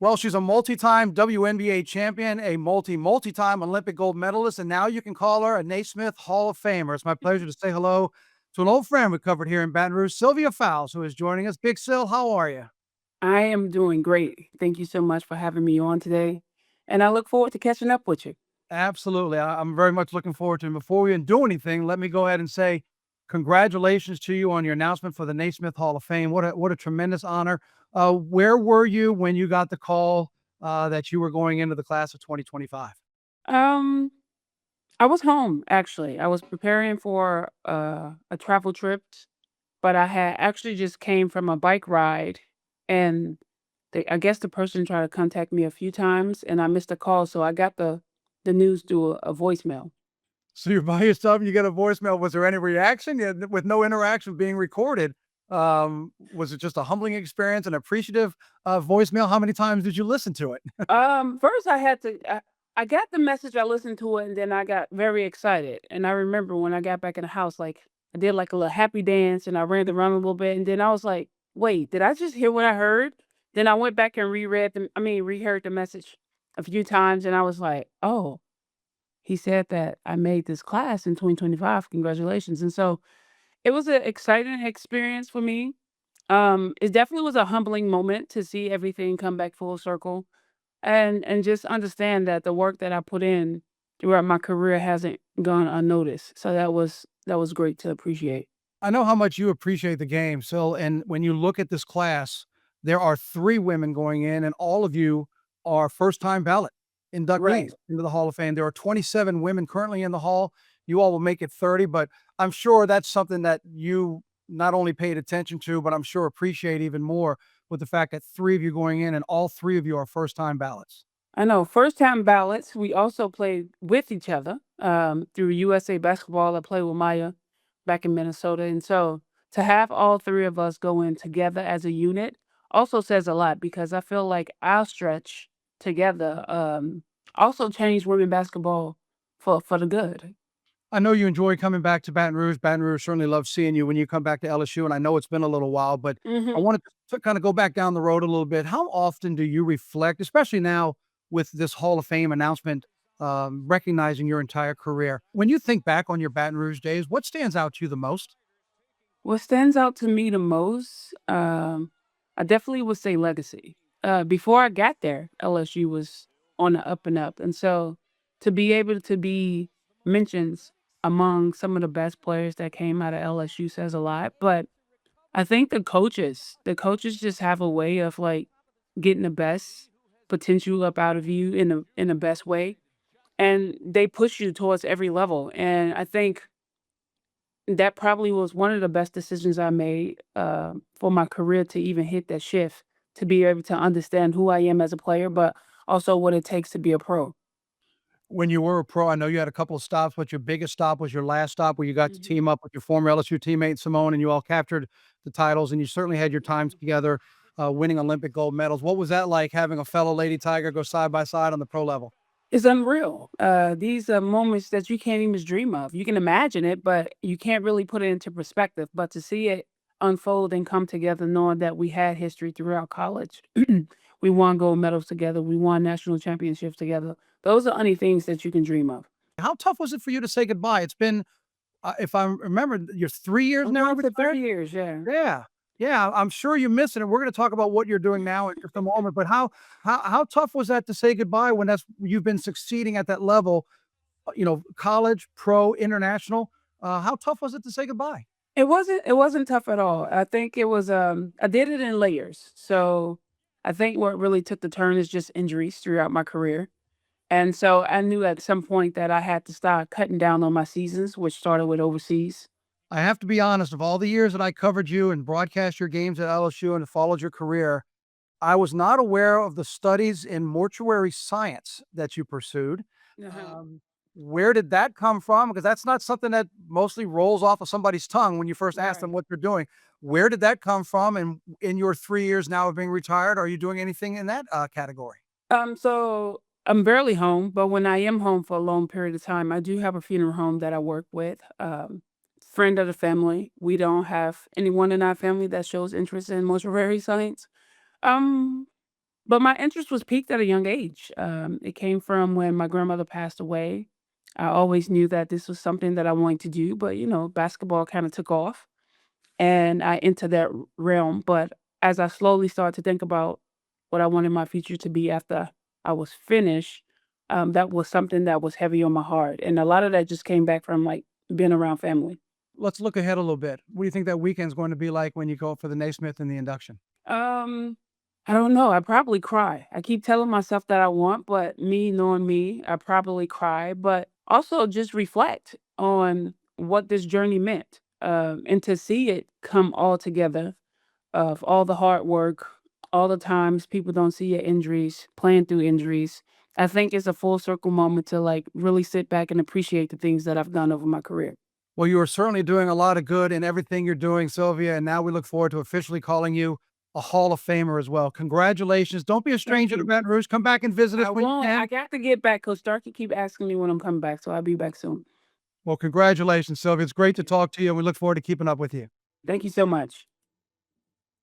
Well, she's a multi-time WNBA champion, a multi-time Olympic gold medalist, and now you can call her a Naismith Hall of Famer. It's my pleasure to say hello to an old friend we covered here in Baton Rouge, Sylvia Fowles, who is joining us. Big Sil, how are you? I am doing great. Thank you so much for having me on today, and I look forward to catching up with you. Absolutely. I'm very much looking forward to it. Before we even do anything, let me go ahead and say congratulations to you on your announcement for the Naismith Hall of Fame. What a tremendous honor. Where were you when you got the call that you were going into the class of 2025? Um, I was home actually. I was preparing for a travel trip, but I had actually just came from a bike ride, and I guess the person tried to contact me a few times, and I missed a call, so I got the news through a voicemail. So you're by yourself and you get a voicemail. Was there any reaction? Yeah, with no interaction being recorded, was it just a humbling experience, an appreciative voicemail? How many times did you listen to it? First I had to. I got the message. I listened to it, and then I got very excited. And I remember when I got back in the house, like I did like a little happy dance, and I ran around a little bit, and then I was like, "Wait, did I just hear what I heard?" Then I went back and reheard the message a few times, and I was like, "Oh, he said that I made this class in 2025. Congratulations!" And so it was an exciting experience for me. It definitely was a humbling moment to see everything come back full circle and just understand that the work that I put in throughout my career hasn't gone unnoticed. So that was great to appreciate. I know how much you appreciate the game, Sil. And when you look at this class, there are three women going in, and all of you are first time ballot inductees Right. into the Hall of Fame. There are 27 women currently in the Hall. You all will make it 30, but I'm sure that's something that you not only paid attention to, but I'm sure appreciate even more with the fact that three of you going in and all three of you are first time ballots. I know. First time ballots. We also played with each other through USA Basketball. I played with Maya back in Minnesota. And so to have all three of us go in together as a unit also says a lot because I feel like our stretch together also changed women basketball for the good. I know you enjoy coming back to Baton Rouge. Baton Rouge certainly loves seeing you when you come back to LSU, and I know it's been a little while, but I Hmm. wanted to kind of go back down the road a little bit. How often do you reflect, especially now with this Hall of Fame announcement, recognizing your entire career? When you think back on your Baton Rouge days, what stands out to you the most? What stands out to me the most, I definitely would say legacy. Before I got there, LSU was on the up and up, and so to be able to be mentioned among some of the best players that came out of LSU says a lot. But I think the coaches just have a way of like getting the best potential up out of you in the best way, and they push you towards every level. And I think that probably was one of the best decisions I made, for my career to even hit that shift, to be able to understand who I am as a player, but also what it takes to be a pro. When you were a pro, I know you had a couple of stops, but your biggest stop was your last stop where you got to Mhm. team up with your former LSU teammate Simone, and you all captured the titles, and you certainly had your times together, winning Olympic gold medals. What was that like having a fellow Lady Tiger go side by side on the pro level? It's unreal. These are moments that you can't even dream of. You can imagine it, but you can't really put it into perspective. But to see it unfold and come together, knowing that we had history throughout college, we won gold medals together, we won national championships together. Those are only things that you can dream of. How tough was it for you to say goodbye? It's been, if I remember, you're 3 years I'm now going for retired? 3 years, yeah. Yeah. Yeah, I'm sure you miss it, and we're gonna talk about what you're doing now in just a moment, but how tough was that to say goodbye when that's you've been succeeding at that level, college, pro, international? How tough was it to say goodbye? It wasn't tough at all. I think it was, I did it in layers. So, I think what really took the turn is just injuries throughout my career, and so I knew at some point that I had to start cutting down on my seasons, which started with overseas. I have to be honest, of all the years that I covered you and broadcast your games at LSU and followed your career, I was not aware of the studies in mortuary science that you pursued. Uh-huh. Um, where did that come from? Because that's not something that mostly rolls off of somebody's tongue when you first ask them Right. what they're doing. Where did that come from? And in your 3 years now of being retired, are you doing anything in that, category? So I'm barely home, but when I am home for a long period of time, I do have a funeral home that I work with. Friend of the family. We don't have anyone in our family that shows interest in mortuary science. Um, But my interest was piqued at a young age. It came from when my grandmother passed away. I always knew that this was something that I wanted to do, but basketball kind of took off and I entered that realm. But as I slowly started to think about what I wanted my future to be after I was finished, that was something that was heavy on my heart. And a lot of that just came back from like being around family. Let's look ahead a little bit. What do you think that weekend's going to be like when you go for the Naismith and the induction? Um, I don't know. I probably cry. I keep telling myself that I want, but me knowing me, I probably cry, but also just reflect on what this journey meant. And to see it come all together of all the hard work, all the times people don't see your injuries, playing through injuries. I think it's a full circle moment to like really sit back and appreciate the things that I've done over my career. Well, you are certainly doing a lot of good in everything you're doing, Sylvia, and now we look forward to officially calling you a Hall of Famer as well. Congratulations. Don't be a Thank stranger to you. Baton Rouge. Come back and visit us I when you won't. I can. got to get back. Coach Starkey keep asking me when I'm coming back, so I'll be back soon. Well, congratulations, Sylvia. It's great to talk to you, and we look forward to keeping up with you. Thank you so much.